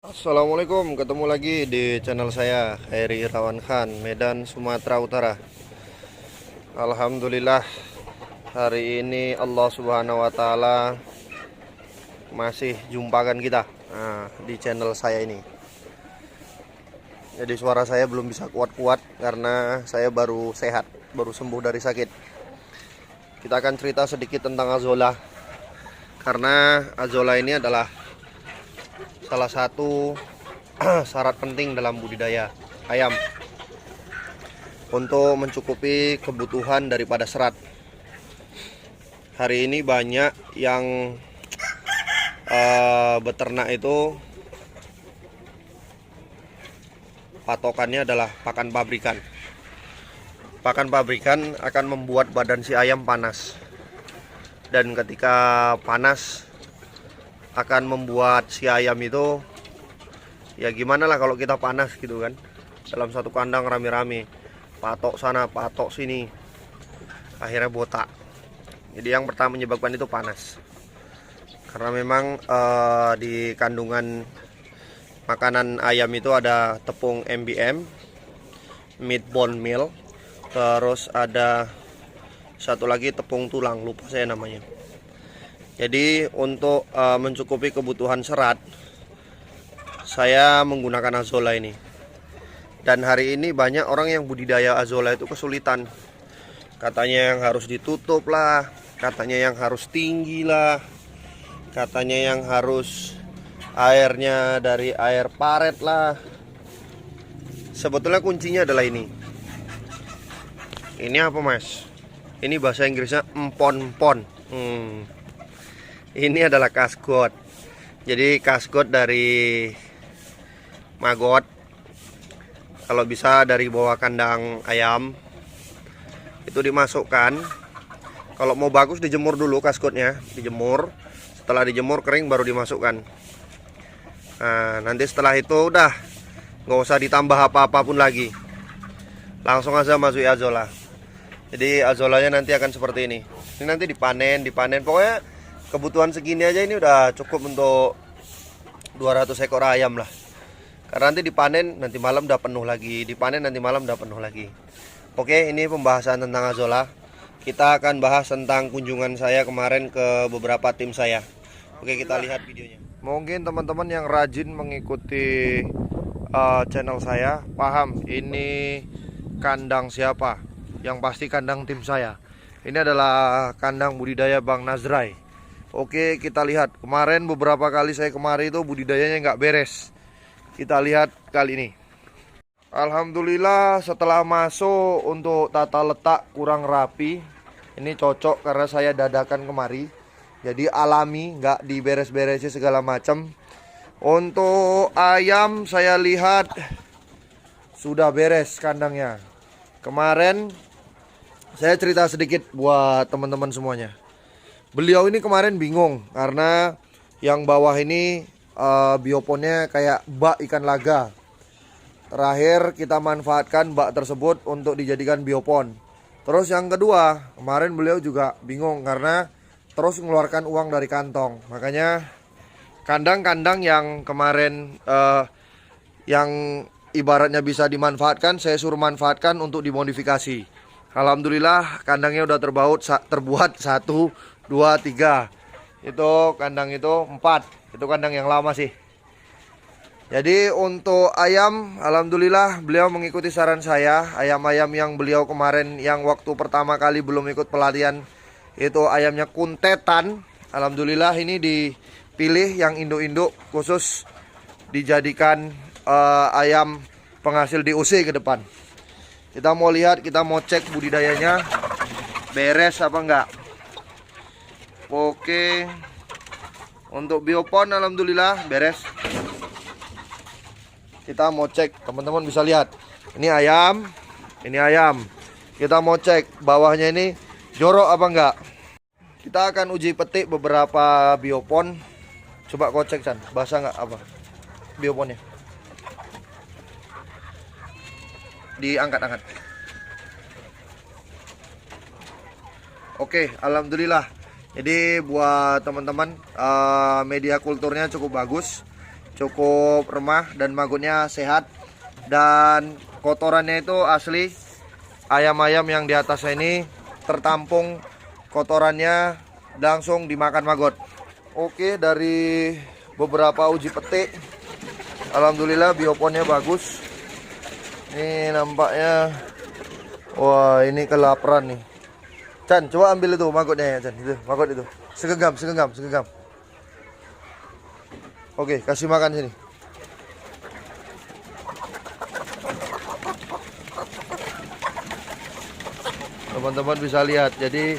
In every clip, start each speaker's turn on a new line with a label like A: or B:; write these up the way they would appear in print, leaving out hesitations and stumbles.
A: Assalamualaikum, ketemu lagi di channel saya Heri Irawan Khan, Medan, Sumatera Utara. Alhamdulillah, hari ini Allah Subhanahu wa Ta'ala masih jumpakan kita di channel saya ini. Jadi suara saya belum bisa kuat-kuat karena saya baru sehat, baru sembuh dari sakit. Kita akan cerita sedikit tentang azolla, karena azolla ini adalah salah satu syarat penting dalam budidaya ayam untuk mencukupi kebutuhan daripada serat. Hari ini banyak yang beternak itu patokannya adalah pakan pabrikan. Pakan pabrikan akan membuat badan si ayam panas, dan ketika panas akan membuat si ayam itu, ya gimana lah kalau kita panas gitu kan, dalam satu kandang rame-rame, patok sana patok sini, akhirnya botak. Jadi yang pertama menyebabkan itu panas, karena memang di kandungan makanan ayam itu ada tepung MBM, meat bone meal, terus ada satu lagi tepung tulang, lupa saya namanya. Jadi untuk mencukupi kebutuhan serat, saya menggunakan azolla ini. Dan hari ini banyak orang yang budidaya azolla itu kesulitan. Katanya yang harus ditutup lah, katanya yang harus tinggi lah, katanya yang harus airnya dari air paret lah. Sebetulnya kuncinya adalah ini. Ini apa mas? Ini bahasa Inggrisnya empon-pon. Ini adalah kasgot. Jadi kasgot dari maggot, kalau bisa dari bawah kandang ayam itu dimasukkan. Kalau mau bagus dijemur dulu kasgotnya, dijemur. Setelah dijemur kering baru dimasukkan. Nah, nanti setelah itu udah nggak usah ditambah apa-apa pun lagi, langsung aja masuk azolla. Jadi azollanya nanti akan seperti ini. Ini nanti dipanen. Pokoknya kebutuhan segini aja ini udah cukup untuk 200 ekor ayam lah. Karena nanti dipanen, nanti malam udah penuh lagi. Dipanen nanti malam udah penuh lagi. Oke, ini pembahasan tentang azolla. Kita akan bahas tentang kunjungan saya kemarin ke beberapa tim saya. Oke, kita lihat videonya. Mungkin teman-teman yang rajin mengikuti channel saya paham ini kandang siapa. Yang pasti kandang tim saya. Ini adalah kandang budidaya Bang Nazrai. Oke, kita lihat. Kemarin beberapa kali saya kemari itu budidayanya nggak beres. Kita lihat kali ini. Alhamdulillah setelah masuk untuk tata letak kurang rapi. Ini cocok karena saya dadakan kemari. Jadi alami, nggak diberes-beresin segala macam. Untuk ayam saya lihat sudah beres kandangnya. Kemarin saya cerita sedikit buat teman-teman semuanya. Beliau ini kemarin bingung karena yang bawah ini bioponnya kayak bak ikan laga. Terakhir kita manfaatkan bak tersebut untuk dijadikan biopon. Terus yang kedua, kemarin beliau juga bingung karena terus mengeluarkan uang dari kantong. Makanya kandang-kandang yang kemarin yang ibaratnya bisa dimanfaatkan, saya suruh manfaatkan untuk dimodifikasi. Alhamdulillah kandangnya udah terbuat 1, 2, 3. Itu kandang itu 4. Itu kandang yang lama sih. Jadi untuk ayam, alhamdulillah beliau mengikuti saran saya. Ayam-ayam yang beliau kemarin yang waktu pertama kali belum ikut pelatihan, itu ayamnya kuntetan. Alhamdulillah ini dipilih yang induk-induk khusus dijadikan ayam penghasil DOC ke depan. Kita mau lihat, kita mau cek budidayanya beres apa enggak. Oke. Untuk biopon alhamdulillah beres. Kita mau cek, teman-teman bisa lihat. Ini ayam, ini ayam. Kita mau cek bawahnya ini jorok apa enggak. Kita akan uji petik beberapa biopon. Coba kau cek San, basah enggak apa bioponnya. Diangkat-angkat. Oke, alhamdulillah. Jadi buat teman-teman media kulturnya cukup bagus. cukup remah dan magotnya sehat. Dan kotorannya itu asli ayam-ayam yang di atasnya ini tertampung kotorannya, langsung dimakan maggot. Oke, dari beberapa uji petik, alhamdulillah bioponnya bagus. Ini nampaknya, wah ini kelaparan nih. Chan, coba ambil itu maggotnya ya Chan, itu maggot itu. Segenggam. Oke, kasih makan sini. Teman-teman bisa lihat, jadi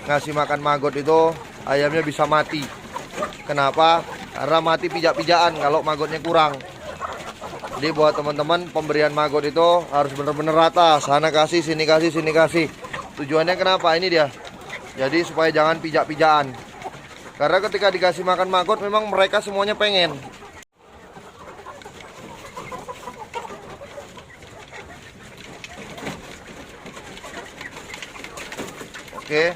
A: ngasih makan maggot itu ayamnya bisa mati. Kenapa? Karena mati pijak-pijakan kalau maggotnya kurang. Jadi buat teman-teman, pemberian maggot itu harus benar-benar rata. Sana kasih, sini kasih, sini kasih. Tujuannya kenapa? Ini dia. Jadi supaya jangan pijak-pijakan. Karena ketika dikasih makan maggot memang mereka semuanya pengen. Oke.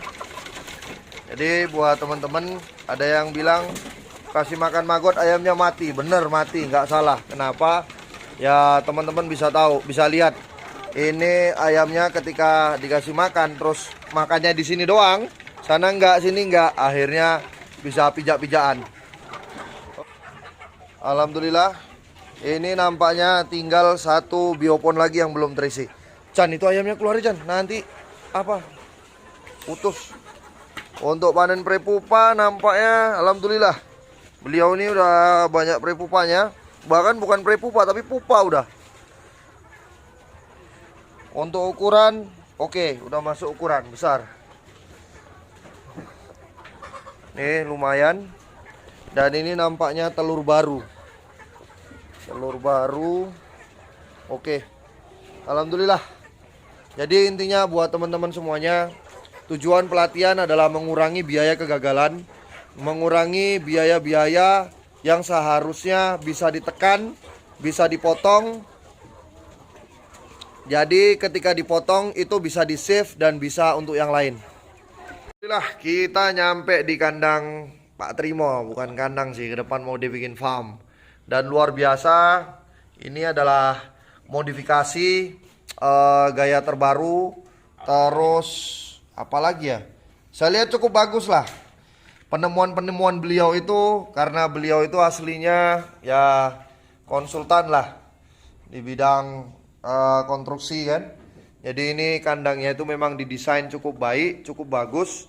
A: Jadi buat teman-teman, ada yang bilang kasih makan maggot ayamnya mati. Bener mati, nggak salah. Kenapa? Ya teman-teman bisa tahu, bisa lihat. Ini ayamnya ketika dikasih makan, terus makannya di sini doang, sana enggak, sini enggak, akhirnya bisa pijak-pijakan. Alhamdulillah, ini nampaknya tinggal satu biopon lagi yang belum terisi. Chan, itu ayamnya keluar Chan, nanti apa? Putus. Untuk panen prepupa nampaknya alhamdulillah. Beliau ini udah banyak prepupanya, bahkan bukan prepupa tapi pupa udah. Untuk ukuran, oke, udah masuk ukuran besar. Nih lumayan. Dan ini nampaknya telur baru. Telur baru. Oke. Alhamdulillah. Jadi intinya buat teman-teman semuanya, tujuan pelatihan adalah mengurangi biaya kegagalan, mengurangi biaya-biaya yang seharusnya bisa ditekan, bisa dipotong. Jadi ketika dipotong itu bisa di save dan bisa untuk yang lain. Alhamdulillah kita nyampe di kandang Pak Trimo. Bukan kandang sih, ke depan mau dibikin farm. Dan luar biasa, ini adalah modifikasi gaya terbaru. Terus apalagi ya, saya lihat cukup bagus lah. Penemuan-penemuan beliau itu, karena beliau itu aslinya ya konsultan lah di bidang konstruksi kan. Jadi ini kandangnya itu memang didesain cukup baik, cukup bagus.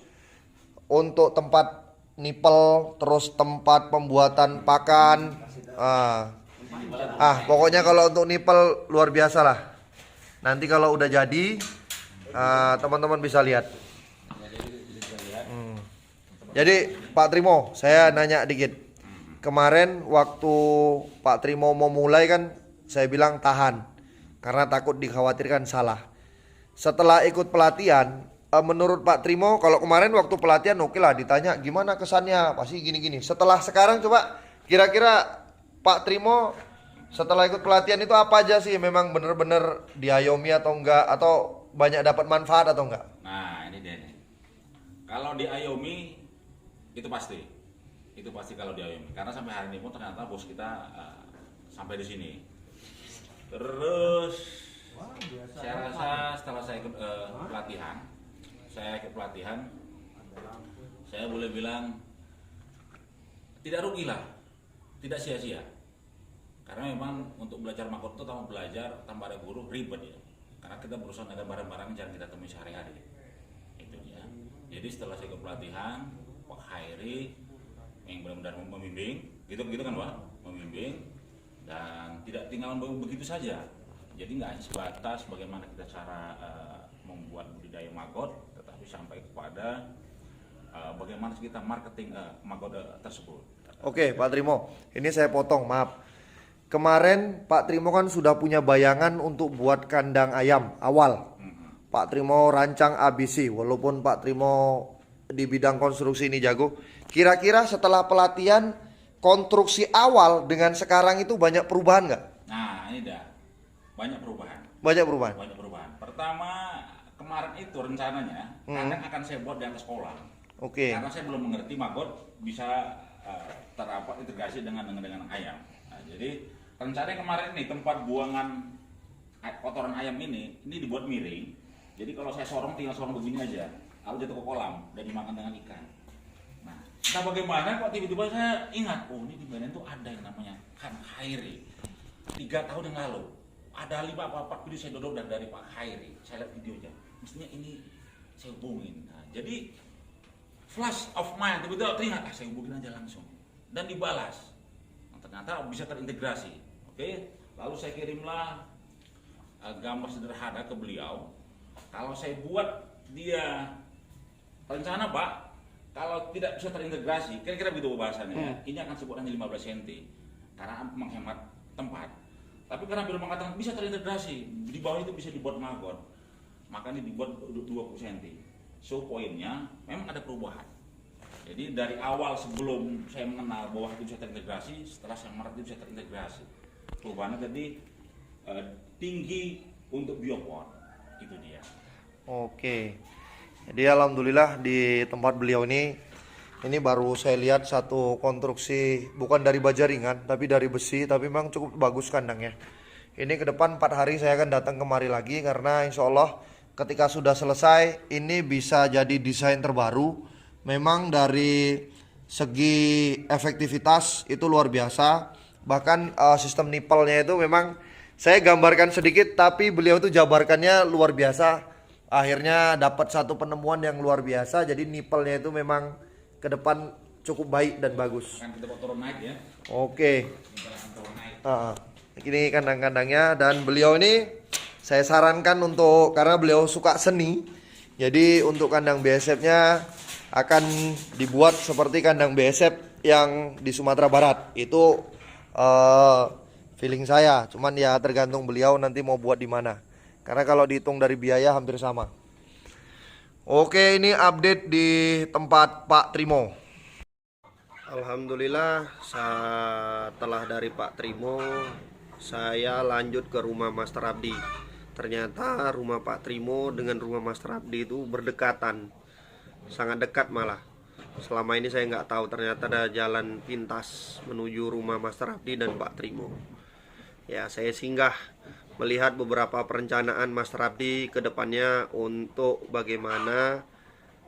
A: Untuk tempat nipel, terus tempat pembuatan pakan. Pokoknya kalau untuk nipel luar biasa lah. Nanti kalau udah jadi, teman-teman bisa lihat. Jadi Pak Trimo, saya nanya dikit. Kemarin waktu Pak Trimo mau mulai kan, saya bilang tahan, karena takut dikhawatirkan salah. Setelah ikut pelatihan, menurut Pak Trimo, kalau kemarin waktu pelatihan oke lah, ditanya gimana kesannya, pasti gini-gini. Setelah sekarang coba, kira-kira Pak Trimo setelah ikut pelatihan itu apa aja sih memang bener-bener diayomi atau enggak, atau banyak dapat manfaat atau enggak?
B: Nah ini dia nih. Kalau diayomi itu pasti kalau diayomi, karena sampai hari ini pun ternyata bos kita sampai di sini. Terus saya rasa setelah saya ikut pelatihan, saya boleh bilang tidak rugi lah, tidak sia-sia. Karena memang untuk belajar maggot itu tanpa ada guru ribet ya. Karena kita berusaha dengan barang-barang yang jarang kita temui sehari-hari. Itu dia. Jadi setelah saya ikut pelatihan, Pak Hairi yang benar-benar membimbing, gitu kan Pak, membimbing dan tidak tinggal begitu saja. Jadi nggak hanya sebatas bagaimana kita cara membuat budidaya maggot, tetapi sampai kepada bagaimana kita marketing maggot tersebut.
A: Oke Pak Trimo, ini saya potong, maaf. Kemarin Pak Trimo kan sudah punya bayangan untuk buat kandang ayam awal. Pak Trimo rancang ABC, walaupun Pak Trimo di bidang konstruksi ini jago. Kira-kira setelah pelatihan, konstruksi awal dengan sekarang itu banyak perubahan nggak?
B: Nah ini dah, banyak perubahan.
A: Banyak perubahan.
B: Banyak perubahan. Pertama, kemarin itu rencananya kandang akan saya buat di atas kolam.
A: Oke.
B: Karena saya belum mengerti maggot bisa terintegrasi dengan ayam. Nah, jadi rencananya kemarin nih tempat buangan kotoran ayam ini dibuat miring. Jadi kalau saya sorong tinggal sorong begini aja, lalu jatuh ke kolam dan dimakan dengan ikan. Nah, entah bagaimana kok tiba-tiba saya ingat, oh ini di Medan tuh ada yang namanya Kang Khairi. 3 tahun yang lalu ada 5 apa 4 video saya dodol dari Pak Khairi. Saya lihat videonya, mestinya ini saya hubungin. Nah, jadi flash of mind, tiba-tiba teringat, saya hubungin aja langsung dan dibalas. Nah, ternyata bisa terintegrasi. Oke, lalu saya kirimlah gambar sederhana ke beliau. Kalau saya buat dia rencana Pak, kalau tidak bisa terintegrasi, kira-kira begitu bahasannya. Ini akan sebut hanya 15 cm karena menghemat tempat. Tapi karena beliau mengatakan bisa terintegrasi, di bawah itu bisa dibuat maggot, maka ini dibuat 20 cm. So poinnya memang ada perubahan. Jadi dari awal sebelum saya mengenal bahwa itu bisa terintegrasi, setelah saya mengerti bisa terintegrasi. Perubahannya tadi tinggi untuk biopon, itu dia.
A: Oke. Jadi alhamdulillah di tempat beliau ini baru saya lihat satu konstruksi bukan dari baja ringan tapi dari besi, tapi memang cukup bagus kandangnya. Ini ke depan 4 hari saya akan datang kemari lagi karena insya Allah ketika sudah selesai ini bisa jadi desain terbaru. Memang dari segi efektivitas itu luar biasa. Bahkan sistem nipelnya itu memang saya gambarkan sedikit tapi beliau tuh jabarkannya luar biasa. Akhirnya dapat satu penemuan yang luar biasa. Jadi nipelnya itu memang ke depan cukup baik dan bagus.
B: Akan kita turun naik ya.
A: Oke. Ini kandang-kandangnya dan beliau ini saya sarankan untuk karena beliau suka seni. Jadi untuk kandang BSF-nya akan dibuat seperti kandang BSF yang di Sumatera Barat. Itu feeling saya. Cuman ya tergantung beliau nanti mau buat di mana. Karena kalau dihitung dari biaya hampir sama. Oke, ini update di tempat Pak Trimo. Alhamdulillah setelah dari Pak Trimo saya lanjut ke rumah Master Abdi. Ternyata rumah Pak Trimo dengan rumah Master Abdi itu berdekatan. Sangat dekat malah. Selama ini saya nggak tahu ternyata ada jalan pintas menuju rumah Master Abdi dan Pak Trimo. Ya, saya singgah melihat beberapa perencanaan Master Abdi ke depannya untuk bagaimana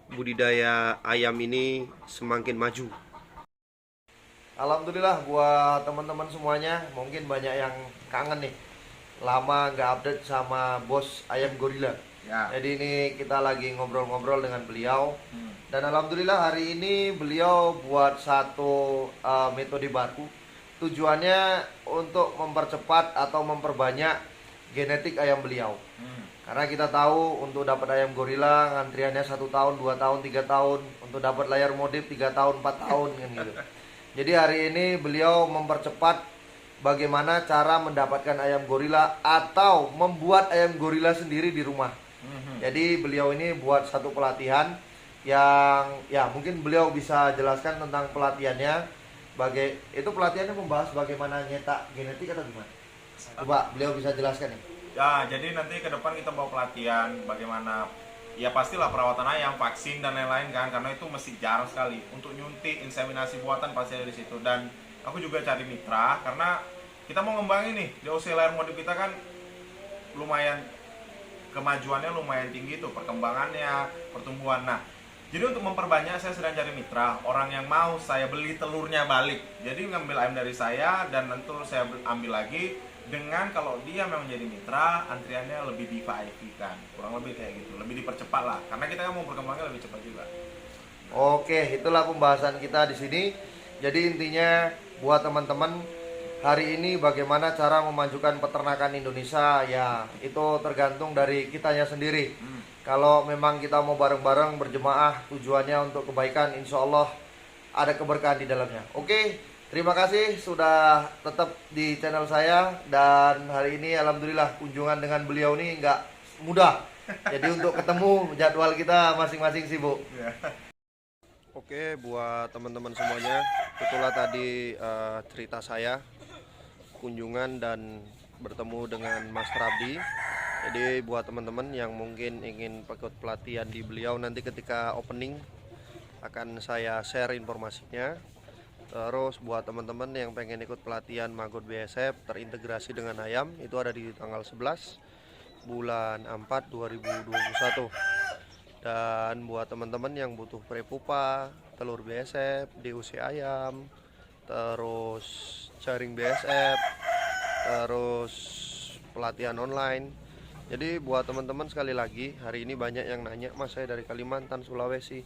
A: budidaya ayam ini semakin maju. Alhamdulillah buat teman-teman semuanya, mungkin banyak yang kangen nih. Lama nggak update sama bos ayam gorila.
C: Ya.
A: Jadi ini kita lagi ngobrol-ngobrol dengan beliau. Dan alhamdulillah hari ini beliau buat satu metode baru. Tujuannya untuk mempercepat atau memperbanyak genetik ayam beliau. Karena kita tahu untuk dapat ayam gorila antriannya 1 tahun, 2 tahun, 3 tahun. Untuk dapat layar modif 3 tahun, 4 tahun kan gitu. Jadi hari ini beliau mempercepat bagaimana cara mendapatkan ayam gorila atau membuat ayam gorila sendiri di rumah. Jadi beliau ini buat satu pelatihan yang ya mungkin beliau bisa jelaskan tentang pelatihannya. Itu pelatihannya membahas bagaimana nyetak genetik atau gimana? Coba beliau bisa jelaskan nih.
C: Ya, jadi nanti ke depan kita bawa pelatihan bagaimana ya pastilah perawatan ayam, vaksin dan lain-lain kan, karena itu mesti jarang sekali. Untuk nyuntik, inseminasi buatan pasti ada di situ. Dan aku juga cari mitra karena kita mau ngembangin nih di usia layar modif kita kan lumayan kemajuannya lumayan tinggi tuh, perkembangannya, pertumbuhan. Nah, jadi untuk memperbanyak saya sedang cari mitra, orang yang mau saya beli telurnya balik. Jadi ngambil ayam dari saya dan nanti saya ambil lagi dengan kalau dia memang jadi mitra, antriannya lebih di-VIP kan. Kurang lebih kayak gitu, lebih dipercepat lah. Karena kita kan mau berkembangnya lebih cepat juga.
A: Oke, itulah pembahasan kita di sini. Jadi intinya buat teman-teman hari ini bagaimana cara memajukan peternakan Indonesia ya itu tergantung dari kitanya sendiri. Kalau memang kita mau bareng-bareng berjemaah tujuannya untuk kebaikan, insya Allah ada keberkahan di dalamnya. Oke, terima kasih sudah tetap di channel saya. Dan hari ini alhamdulillah kunjungan dengan beliau ini nggak mudah. Jadi untuk ketemu jadwal kita masing-masing sibuk. Oke, buat teman-teman semuanya, itulah tadi cerita saya kunjungan dan bertemu dengan Master Abdi. Jadi buat teman-teman yang mungkin ingin ikut pelatihan di beliau nanti ketika opening akan saya share informasinya. Terus buat teman-teman yang pengen ikut pelatihan Magot BSF terintegrasi dengan ayam, itu ada di tanggal 11 bulan 4 2021. Dan buat teman-teman yang butuh prepupa, telur BSF, DUC ayam, terus jaring BSF, terus pelatihan online. Jadi buat teman-teman sekali lagi, hari ini banyak yang nanya, Mas saya dari Kalimantan, Sulawesi.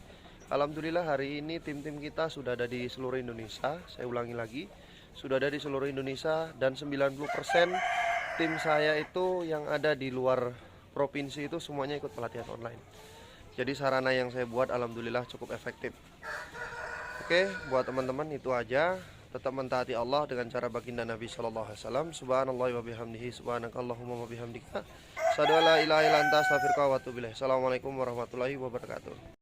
A: Alhamdulillah hari ini tim-tim kita sudah ada di seluruh Indonesia. Saya ulangi lagi, sudah ada di seluruh Indonesia, dan 90% tim saya itu yang ada di luar provinsi itu semuanya ikut pelatihan online. Jadi sarana yang saya buat alhamdulillah cukup efektif. Oke, buat teman-teman itu aja. Tetap mentaati Allah dengan cara baginda Nabi sallallahu alaihi wasallam. Subhanallahi wa bihamdihi, subhanakallahumma wa bihamdika, asyhadu an la ilaha illa anta, astaghfiruka wa atubu ilaik. Assalamualaikum warahmatullahi wabarakatuh.